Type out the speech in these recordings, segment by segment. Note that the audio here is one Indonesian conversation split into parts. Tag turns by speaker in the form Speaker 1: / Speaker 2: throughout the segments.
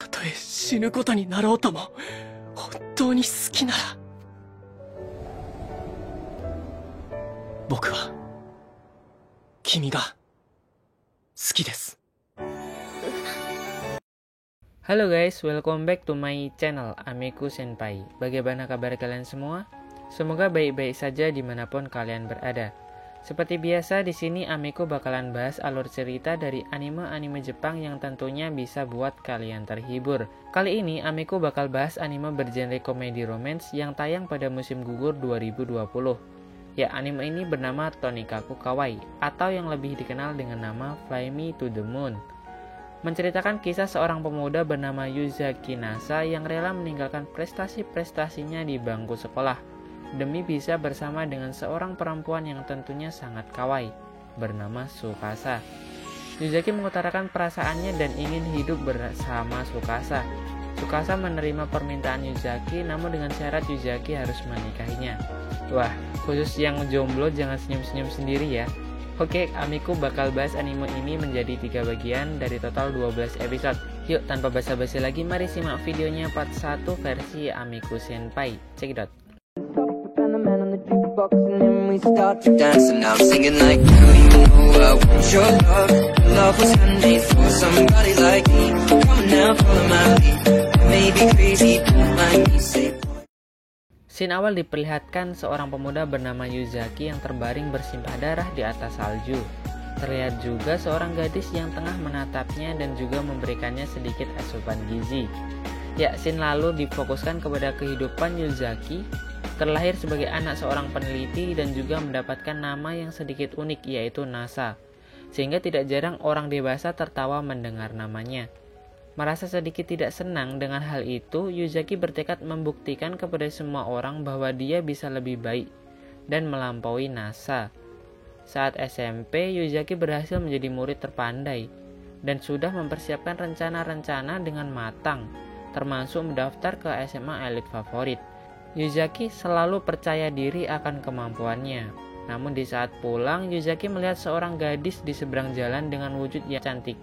Speaker 1: たとえ死ぬことになろうとも、本当に好きなら。僕は、君が、好きです。
Speaker 2: Halo guys, welcome back to my channel Amiku Senpai. Bagaimana kabar kalian semua? Semoga baik-baik saja dimanapun kalian berada. Seperti biasa di sini Amiku bakalan bahas alur cerita dari anime-anime Jepang yang tentunya bisa buat kalian terhibur. Kali ini Amiku bakal bahas anime bergenre komedi romance yang tayang pada musim gugur 2020. Ya, anime ini bernama Tonikaku Kawaii atau yang lebih dikenal dengan nama Fly Me to the Moon. Menceritakan kisah seorang pemuda bernama Yuzaki Nasa yang rela meninggalkan prestasi-prestasinya di bangku sekolah demi bisa bersama dengan seorang perempuan yang tentunya sangat kawaii bernama Tsukasa. Yuzaki mengutarakan perasaannya dan ingin hidup bersama Tsukasa. Tsukasa menerima permintaan Yuzaki, namun dengan syarat Yuzaki harus menikahinya. Wah, khusus yang jomblo jangan senyum-senyum sendiri ya. Oke, Amiku bakal bahas anime ini menjadi 3 bagian dari total 12 episode. Yuk, tanpa basa-basi lagi, mari simak videonya part 1 versi Amiku Senpai. Check it out. Scene awal diperlihatkan seorang pemuda bernama Yuzaki yang terbaring bersimpah darah di atas salju. Terlihat juga seorang gadis yang tengah menatapnya dan juga memberikannya sedikit asupan gizi. Ya, scene lalu difokuskan kepada kehidupan Yuzaki, terlahir sebagai anak seorang peneliti dan juga mendapatkan nama yang sedikit unik yaitu Nasa. Sehingga tidak jarang orang dewasa tertawa mendengar namanya. Merasa sedikit tidak senang dengan hal itu, Yuzaki bertekad membuktikan kepada semua orang bahwa dia bisa lebih baik dan melampaui Nasa. Saat SMP, Yuzaki berhasil menjadi murid terpandai dan sudah mempersiapkan rencana-rencana dengan matang, termasuk mendaftar ke SMA elit favorit. Yuzaki selalu percaya diri akan kemampuannya. Namun di saat pulang, Yuzaki melihat seorang gadis di seberang jalan dengan wujud yang cantik.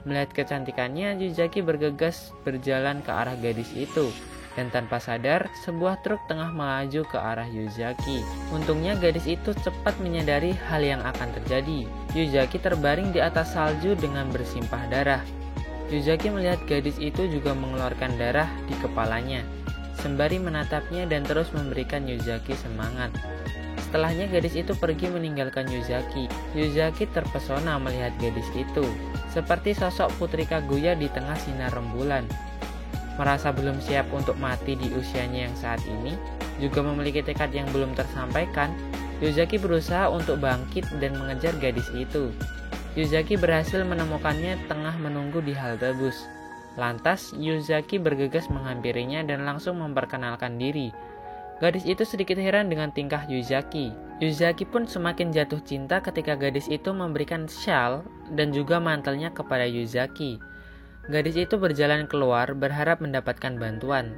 Speaker 2: Melihat kecantikannya, Yuzaki bergegas berjalan ke arah gadis itu. Dan tanpa sadar, sebuah truk tengah melaju ke arah Yuzaki. Untungnya gadis itu cepat menyadari hal yang akan terjadi. Yuzaki terbaring di atas salju dengan bersimpah darah. Yuzaki melihat gadis itu juga mengeluarkan darah di kepalanya, sembari menatapnya dan terus memberikan Yuzaki semangat. Setelahnya gadis itu pergi meninggalkan Yuzaki. Yuzaki terpesona melihat gadis itu, seperti sosok Putri Kaguya di tengah sinar rembulan. Merasa belum siap untuk mati di usianya yang saat ini, juga memiliki tekad yang belum tersampaikan, Yuzaki berusaha untuk bangkit dan mengejar gadis itu. Yuzaki berhasil menemukannya tengah menunggu di halte bus. Lantas, Yuzaki bergegas menghampirinya dan langsung memperkenalkan diri. Gadis itu sedikit heran dengan tingkah Yuzaki. Yuzaki pun semakin jatuh cinta ketika gadis itu memberikan shawl dan juga mantelnya kepada Yuzaki. Gadis itu berjalan keluar berharap mendapatkan bantuan.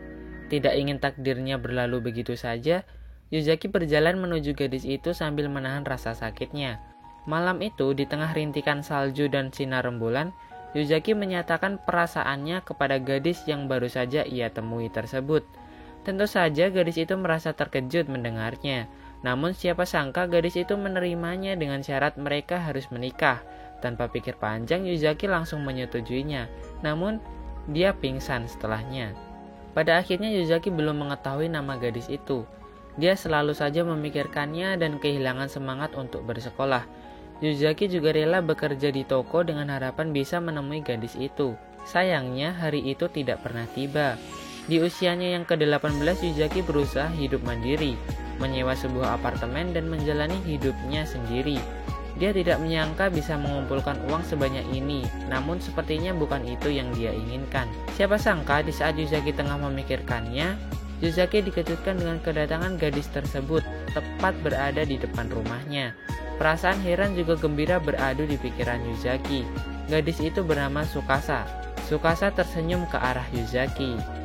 Speaker 2: Tidak ingin takdirnya berlalu begitu saja, Yuzaki berjalan menuju gadis itu sambil menahan rasa sakitnya. Malam itu, di tengah rintikan salju dan sinar rembulan, Yuzaki menyatakan perasaannya kepada gadis yang baru saja ia temui tersebut. Tentu saja gadis itu merasa terkejut mendengarnya. Namun siapa sangka gadis itu menerimanya dengan syarat mereka harus menikah. Tanpa pikir panjang, Yuzaki langsung menyetujuinya. Namun dia pingsan setelahnya. Pada akhirnya Yuzaki belum mengetahui nama gadis itu. Dia selalu saja memikirkannya dan kehilangan semangat untuk bersekolah. Yuzaki juga rela bekerja di toko dengan harapan bisa menemui gadis itu. Sayangnya hari itu tidak pernah tiba. Di usianya yang ke-18, Yuzaki berusaha hidup mandiri, menyewa sebuah apartemen dan menjalani hidupnya sendiri. Dia tidak menyangka bisa mengumpulkan uang sebanyak ini, namun sepertinya bukan itu yang dia inginkan. Siapa sangka di saat Yuzaki tengah memikirkannya, Yuzaki dikejutkan dengan kedatangan gadis tersebut, tepat berada di depan rumahnya. Perasaan heran juga gembira beradu di pikiran Yuzaki. Gadis itu bernama Tsukasa. Tsukasa tersenyum ke arah Yuzaki.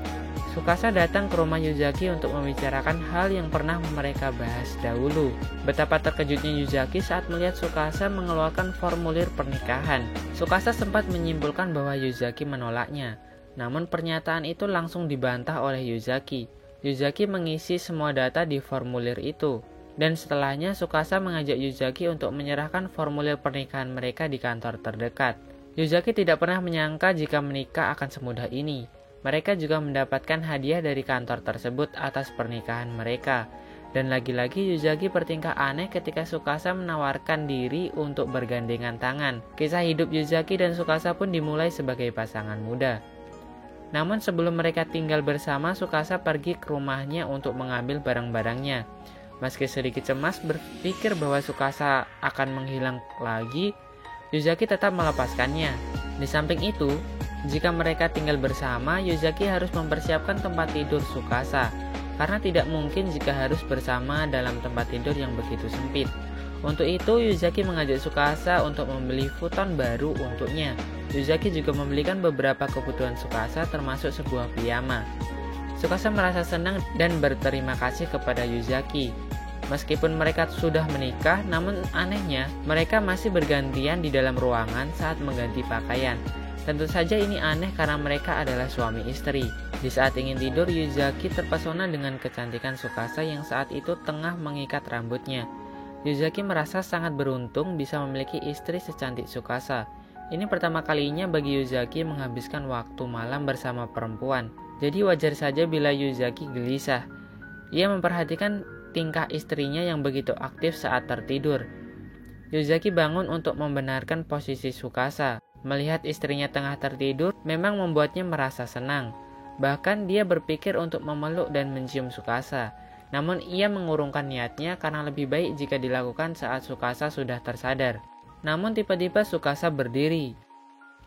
Speaker 2: Tsukasa datang ke rumah Yuzaki untuk membicarakan hal yang pernah mereka bahas dahulu. Betapa terkejutnya Yuzaki saat melihat Tsukasa mengeluarkan formulir pernikahan. Tsukasa sempat menyimpulkan bahwa Yuzaki menolaknya. Namun pernyataan itu langsung dibantah oleh Yuzaki. Yuzaki mengisi semua data di formulir itu. Dan setelahnya Tsukasa mengajak Yuzaki untuk menyerahkan formulir pernikahan mereka di kantor terdekat. Yuzaki tidak pernah menyangka jika menikah akan semudah ini. Mereka juga mendapatkan hadiah dari kantor tersebut atas pernikahan mereka. Dan lagi-lagi Yuzaki bertingkah aneh ketika Tsukasa menawarkan diri untuk bergandengan tangan. Kisah hidup Yuzaki dan Tsukasa pun dimulai sebagai pasangan muda. Namun sebelum mereka tinggal bersama, Tsukasa pergi ke rumahnya untuk mengambil barang-barangnya. Meski sedikit cemas berpikir bahwa Tsukasa akan menghilang lagi, Yuzaki tetap melepaskannya. Di samping itu, jika mereka tinggal bersama, Yuzaki harus mempersiapkan tempat tidur Tsukasa, karena tidak mungkin jika harus bersama dalam tempat tidur yang begitu sempit. Untuk itu, Yuzaki mengajak Tsukasa untuk membeli futon baru untuknya. Yuzaki juga membelikan beberapa kebutuhan Tsukasa termasuk sebuah piyama. Tsukasa merasa senang dan berterima kasih kepada Yuzaki. Meskipun mereka sudah menikah, namun anehnya mereka masih bergantian di dalam ruangan saat mengganti pakaian. Tentu saja ini aneh karena mereka adalah suami istri. Di saat ingin tidur, Yuzaki terpesona dengan kecantikan Tsukasa yang saat itu tengah mengikat rambutnya. Yuzaki merasa sangat beruntung bisa memiliki istri secantik Tsukasa. Ini pertama kalinya bagi Yuzaki menghabiskan waktu malam bersama perempuan. Jadi wajar saja bila Yuzaki gelisah. Ia memperhatikan tingkah istrinya yang begitu aktif saat tertidur. Yuzaki bangun untuk membenarkan posisi Tsukasa. Melihat istrinya tengah tertidur memang membuatnya merasa senang. Bahkan dia berpikir untuk memeluk dan mencium Tsukasa. Namun ia mengurungkan niatnya karena lebih baik jika dilakukan saat Tsukasa sudah tersadar. Namun tiba-tiba Tsukasa berdiri.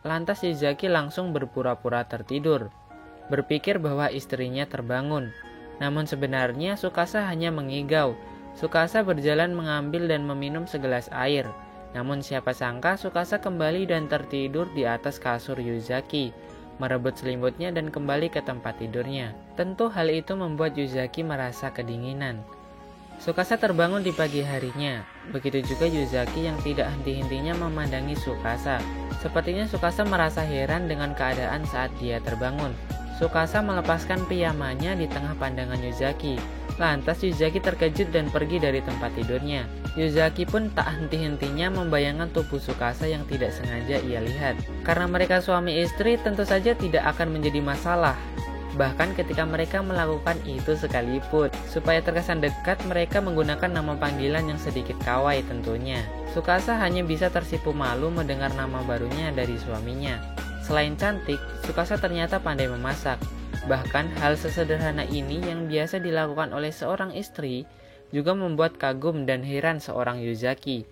Speaker 2: Lantas Yuzaki langsung berpura-pura tertidur, berpikir bahwa istrinya terbangun. Namun sebenarnya Tsukasa hanya mengigau. Tsukasa berjalan mengambil dan meminum segelas air. Namun siapa sangka Tsukasa kembali dan tertidur di atas kasur Yuzaki, merebut selimutnya dan kembali ke tempat tidurnya. Tentu hal itu membuat Yuzaki merasa kedinginan. Tsukasa terbangun di pagi harinya. Begitu juga Yuzaki yang tidak henti-hentinya memandangi Tsukasa. Sepertinya Tsukasa merasa heran dengan keadaan saat dia terbangun. Tsukasa melepaskan piyamanya di tengah pandangan Yuzaki. Lantas Yuzaki terkejut dan pergi dari tempat tidurnya. Yuzaki pun tak henti-hentinya membayangkan tubuh Tsukasa yang tidak sengaja ia lihat. Karena mereka suami istri, tentu saja tidak akan menjadi masalah. Bahkan ketika mereka melakukan itu sekalipun. Supaya terkesan dekat, mereka menggunakan nama panggilan yang sedikit kawai tentunya. Tsukasa hanya bisa tersipu malu mendengar nama barunya dari suaminya. Selain cantik, Tsukasa ternyata pandai memasak. Bahkan hal sesederhana ini yang biasa dilakukan oleh seorang istri juga membuat kagum dan heran seorang Yuzaki.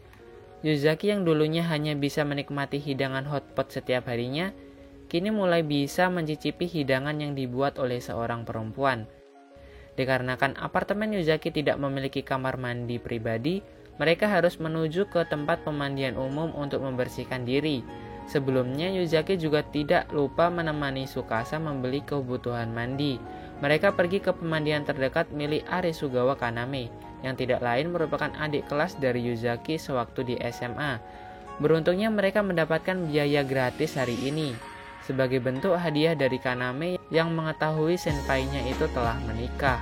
Speaker 2: Yuzaki yang dulunya hanya bisa menikmati hidangan hotpot setiap harinya, kini mulai bisa mencicipi hidangan yang dibuat oleh seorang perempuan. Dikarenakan apartemen Yuzaki tidak memiliki kamar mandi pribadi, mereka harus menuju ke tempat pemandian umum untuk membersihkan diri. Sebelumnya Yuzaki juga tidak lupa menemani Tsukasa membeli kebutuhan mandi. Mereka pergi ke pemandian terdekat milik Arisugawa Kaname, yang tidak lain merupakan adik kelas dari Yuzaki sewaktu di SMA. Beruntungnya mereka mendapatkan biaya gratis hari ini, sebagai bentuk hadiah dari Kaname yang mengetahui senpainya itu telah menikah.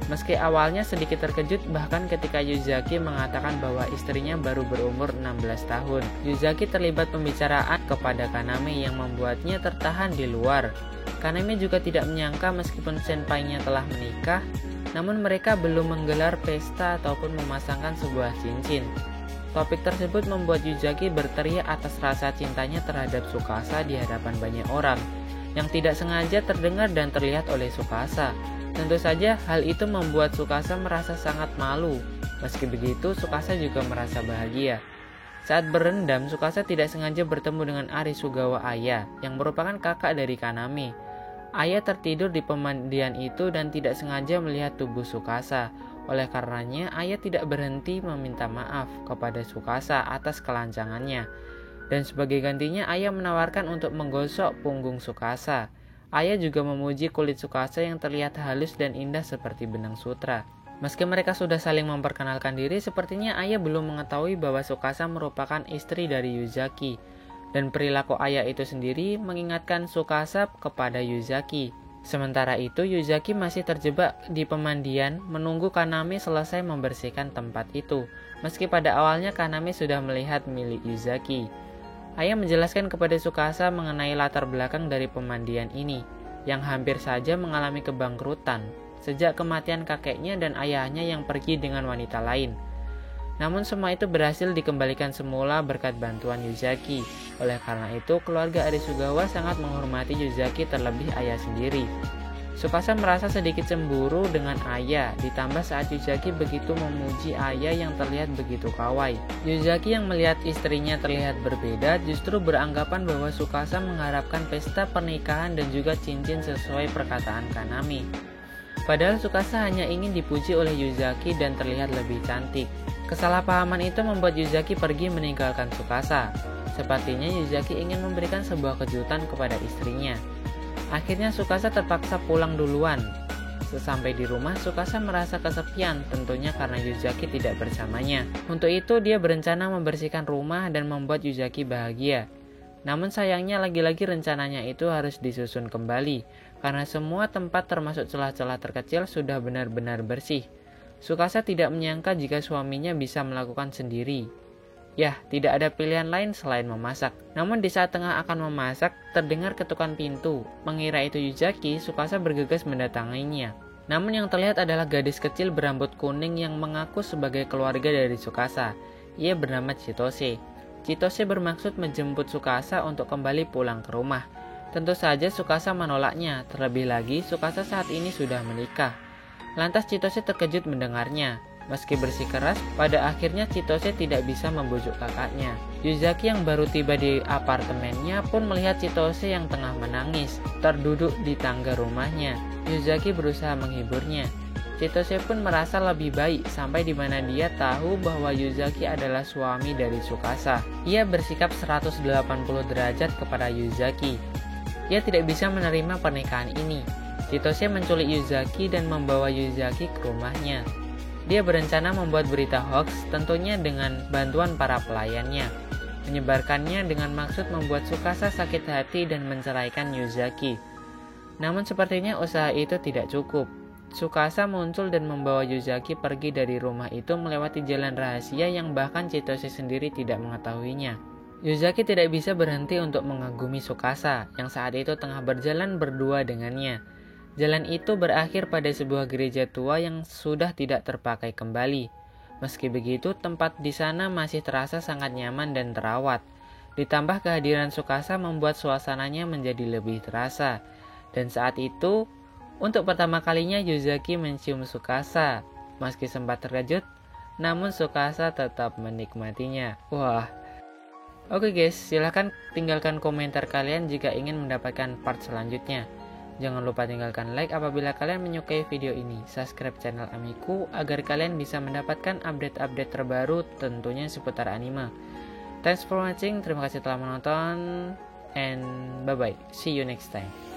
Speaker 2: Meski awalnya sedikit terkejut bahkan ketika Yuzaki mengatakan bahwa istrinya baru berumur 16 tahun. Yuzaki terlibat pembicaraan kepada Kaname yang membuatnya tertahan di luar. Kaname juga tidak menyangka meskipun senpainya telah menikah, namun mereka belum menggelar pesta ataupun memasangkan sebuah cincin. Topik tersebut membuat Yuzaki berteriak atas rasa cintanya terhadap Tsukasa di hadapan banyak orang, yang tidak sengaja terdengar dan terlihat oleh Tsukasa. Tentu saja hal itu membuat Tsukasa merasa sangat malu. Meski begitu, Tsukasa juga merasa bahagia. Saat berendam, Tsukasa tidak sengaja bertemu dengan Arisugawa Aya, yang merupakan kakak dari Kaname. Aya tertidur di pemandian itu dan tidak sengaja melihat tubuh Tsukasa. Oleh karenanya, Aya tidak berhenti meminta maaf kepada Tsukasa atas kelancangannya. Dan sebagai gantinya, Aya menawarkan untuk menggosok punggung Tsukasa. Aya juga memuji kulit Tsukasa yang terlihat halus dan indah seperti benang sutra. Meski mereka sudah saling memperkenalkan diri, sepertinya Aya belum mengetahui bahwa Tsukasa merupakan istri dari Yuzaki. Dan perilaku ayah itu sendiri mengingatkan Tsukasa kepada Yuzaki. Sementara itu Yuzaki masih terjebak di pemandian menunggu Kaname selesai membersihkan tempat itu. Meski pada awalnya Kaname sudah melihat milik Yuzaki. Ayah menjelaskan kepada Tsukasa mengenai latar belakang dari pemandian ini, yang hampir saja mengalami kebangkrutan sejak kematian kakeknya dan ayahnya yang pergi dengan wanita lain. Namun semua itu berhasil dikembalikan semula berkat bantuan Yuzaki. Oleh karena itu, keluarga Arisugawa sangat menghormati Yuzaki terlebih ayah sendiri. Tsukasa merasa sedikit cemburu dengan ayah, ditambah saat Yuzaki begitu memuji ayah yang terlihat begitu kawai. Yuzaki yang melihat istrinya terlihat berbeda justru beranggapan bahwa Tsukasa mengharapkan pesta pernikahan dan juga cincin sesuai perkataan Kaname. Padahal Tsukasa hanya ingin dipuji oleh Yuzaki dan terlihat lebih cantik. Kesalahpahaman itu membuat Yuzaki pergi meninggalkan Tsukasa. Sepertinya Yuzaki ingin memberikan sebuah kejutan kepada istrinya. Akhirnya Tsukasa terpaksa pulang duluan. Sesampai di rumah, Tsukasa merasa kesepian, tentunya karena Yuzaki tidak bersamanya. Untuk itu, dia berencana membersihkan rumah dan membuat Yuzaki bahagia. Namun sayangnya lagi-lagi rencananya itu harus disusun kembali, karena semua tempat termasuk celah-celah terkecil sudah benar-benar bersih. Tsukasa tidak menyangka jika suaminya bisa melakukan sendiri. Yah, tidak ada pilihan lain selain memasak. Namun di saat tengah akan memasak, terdengar ketukan pintu. Mengira itu Yuzaki, Tsukasa bergegas mendatanginya. Namun yang terlihat adalah gadis kecil berambut kuning yang mengaku sebagai keluarga dari Tsukasa. Ia bernama Chitose. Chitose bermaksud menjemput Tsukasa untuk kembali pulang ke rumah. Tentu saja Tsukasa menolaknya, terlebih lagi Tsukasa saat ini sudah menikah. Lantas Chitose terkejut mendengarnya. Meski bersikeras, pada akhirnya Chitose tidak bisa membujuk kakaknya. Yuzaki yang baru tiba di apartemennya pun melihat Chitose yang tengah menangis, terduduk di tangga rumahnya. Yuzaki berusaha menghiburnya. Chitose pun merasa lebih baik sampai di mana dia tahu bahwa Yuzaki adalah suami dari Tsukasa. Ia bersikap 180 derajat kepada Yuzaki. Ia tidak bisa menerima pernikahan ini. Chitose menculik Yuzaki dan membawa Yuzaki ke rumahnya. Dia berencana membuat berita hoax, tentunya dengan bantuan para pelayannya. Menyebarkannya dengan maksud membuat Tsukasa sakit hati dan menceraikan Yuzaki. Namun sepertinya usaha itu tidak cukup. Tsukasa muncul dan membawa Yuzaki pergi dari rumah itu melewati jalan rahasia yang bahkan Chitose sendiri tidak mengetahuinya. Yuzaki tidak bisa berhenti untuk mengagumi Tsukasa yang saat itu tengah berjalan berdua dengannya. Jalan itu berakhir pada sebuah gereja tua yang sudah tidak terpakai kembali. Meski begitu, tempat di sana masih terasa sangat nyaman dan terawat. Ditambah kehadiran Tsukasa membuat suasananya menjadi lebih terasa. Dan saat itu, untuk pertama kalinya Yuzaki mencium Tsukasa. Meski sempat terkejut, namun Tsukasa tetap menikmatinya. Wah. Oke guys, silahkan tinggalkan komentar kalian jika ingin mendapatkan part selanjutnya. Jangan lupa tinggalkan like apabila kalian menyukai video ini. Subscribe channel Amiku agar kalian bisa mendapatkan update-update terbaru tentunya seputar anime. Thanks for watching, terima kasih telah menonton, and bye-bye. See you next time.